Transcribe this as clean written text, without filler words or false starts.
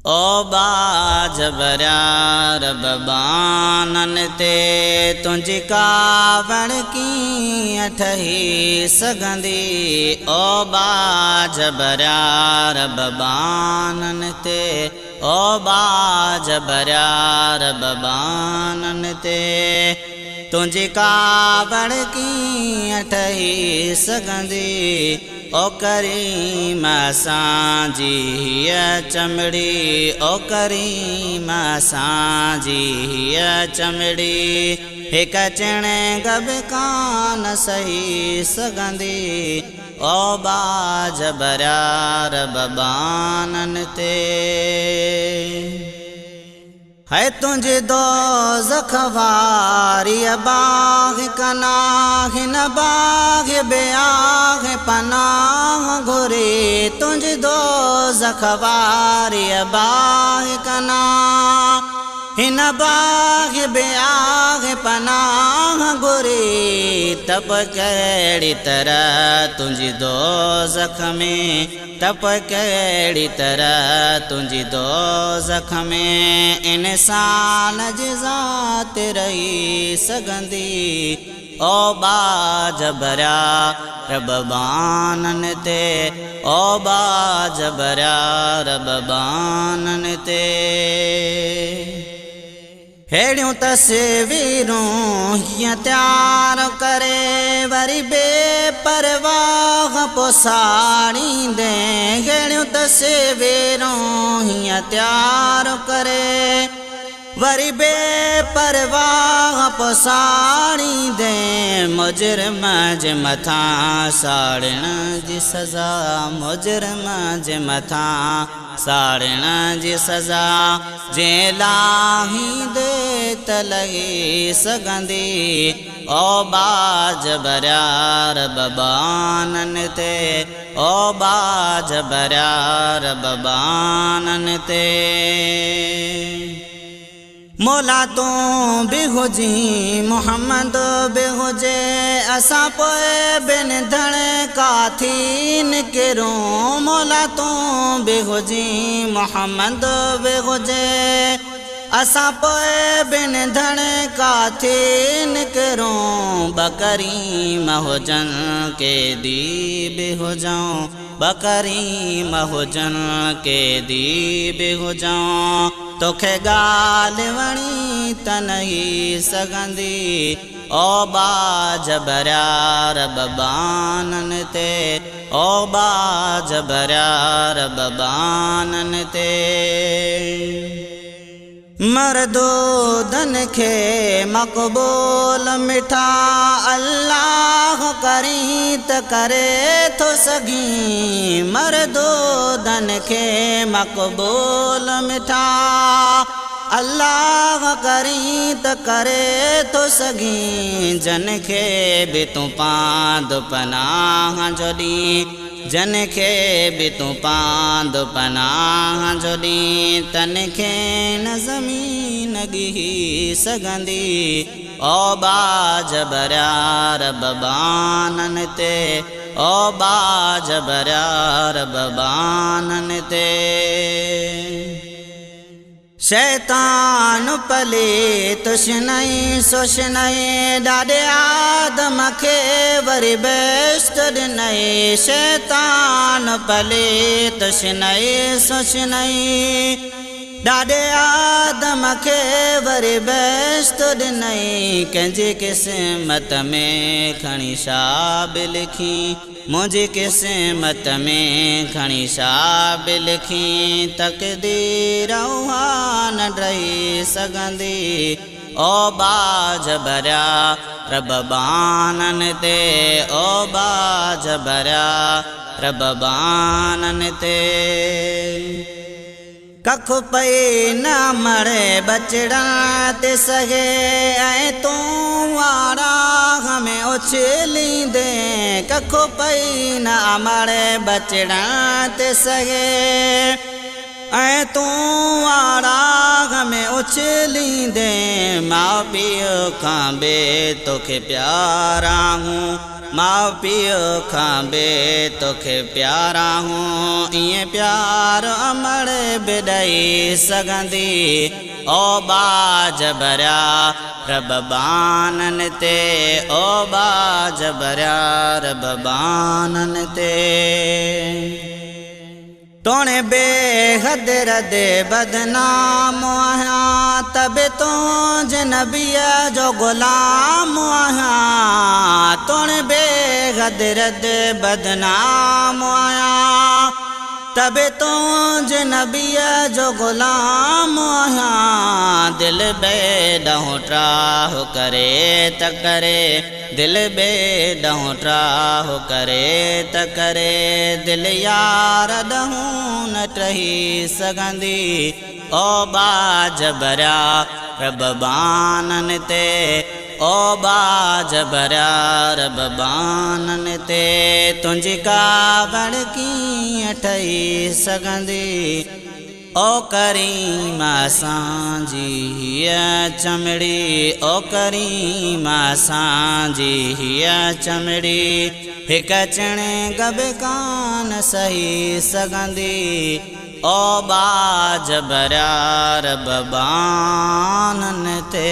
ओ बाज भरिया रब बानन ते तुंहिंजी कावड़ कीअं ठही सघंदी। ओ बाज भरिया रब बानन ते, ओ बाज भरिया रब बानन ते तुंहिंजी कावड़ कीअं ठही सघंदी। ओ करीम असांजी हीअ चमड़ी, ओ करीम असांजी हीअ चमड़ी हिक चिण गब कान सही सघंदी। ओ बाज भरिया रब बानन ते है तुंहिंजी दोज़ख वारी बाग़ कनाह न बाग़ बेआग़ पनाह घुरी। तुंहिंजी दोज़ख वारी बाग़ कनाह हिन बाग़ बेआग़ पनाह घुरी। तप कहिड़ी तरह तुंहिंजी दोज़ख में, तप कहिड़ी तरह तुंहिंजी दोज़ख में इंसान जी ज़ात रही सघंदी। ओ बाज भरिया रब बानन ते, ओ बाज भरिया रब बानन ते हेड़ियूं तस्वीरूं हीअं तयारु करे वरी बेपरवाह पोसाड़ींदे। हेड़ियूं तस्वीरूं हीअं तयारु करे वरी बेपरवाह पोसाड़ींदे। मुजरिम जे मथां साड़ण जी सज़ा, मुजरिम जे मथां साड़ण जी सज़ा जे लाहींदे त लही सघंदी। ओ बाज भरिया रब बानन ते, ओ बाज भरिया रब बानन ते मौला तूं बि हुजी मुहम्मद बि हुजे असां पोइ बिन धण काथी निकिरूं। मौला तूं बि हुजी मुहम्मद बि हुजे असां पोइ बिन धण काथी निकिरूं। बकरीम हुजनि के दी बि हुजऊं, बकरीम हुजनि के दी बि हुजऊं। तोखे ॻाल्हि वणी त नहीं सघंदी। ओ बाज भरिया रब बानन ते, ओ बाज भरिया रब बानन ते मर्दूदन खे मक़बूल मिठा अल्लाह करी त करे थो सघी। मर्दूदन खे मक़बूल मिठा अल्लाह करी त करे थो सघी। जन खे बि तूं पांद पनाह जो ॾीं, जन खे बि तूं पांद पनाह जो ॾीं तन खे न ज़मीन ॻिही सघंदी। ओ बाज भरिया रब बानन ते, ओ बाज भरिया रब बानन ते शैतान पलीत शनई सोशनई ॾाॾे आदम खे वरी बेश्त ॾिनई। शैतान पलीत शनई सोशनई ॾाॾे आदम खे वरी बेश्त ॾिनई। कंहिंजी क़िस्मत में खणी छा बि लिखी, मुंहिंजी क़िस्मत में खणी छा बि लिखी। तक़दीर उहा न ॾेई सघंदी। ओ बाज भरिया रब बानन ते, ओ बाज भरिया रब बानन ते कख पई न मरे बचड़ा ते सघे ऐं तूं वारा हमें उछलींदे। कख पई न मरे बचड़ा ते सघे ऐं तूं वारा हमें उछलींदे। माउ पीउ खां बि तोखे प्यारा हूं माँ पियो खां बे तोखे प्यारा हूँ इएं प्यार अमड़ बिॾई सघंदी ओ बाज भरिया रब बानन ते ओ बाज भरिया रब बानन ते तोणे बेहद रदे बदनाम आहियां तबे तुंहिंजे नबीअ जो ग़ुलाम आहियां तोणे बेहद रदे बदनाम आहियां तबे तुंहिंजे नबीअ जो ग़ुलाम आहियां दिल बेॾहों ट्राह करे त करे दिल बेॾहों ट्राह करे त करे दिल यार ॾहों न टही सघंदी ओ बाज भरिया रब बानन ते ओ बाज भरिया रब बानन ते तुंहिंजी कावड़ कीअं ठही सघंदी ओ करीम असांजी हीअ चमड़ी ओ करीम असांजी हीअ चमड़ी हिकु चिणे गब कान सही सघंदी ओ बाज भरिया रब बानन ते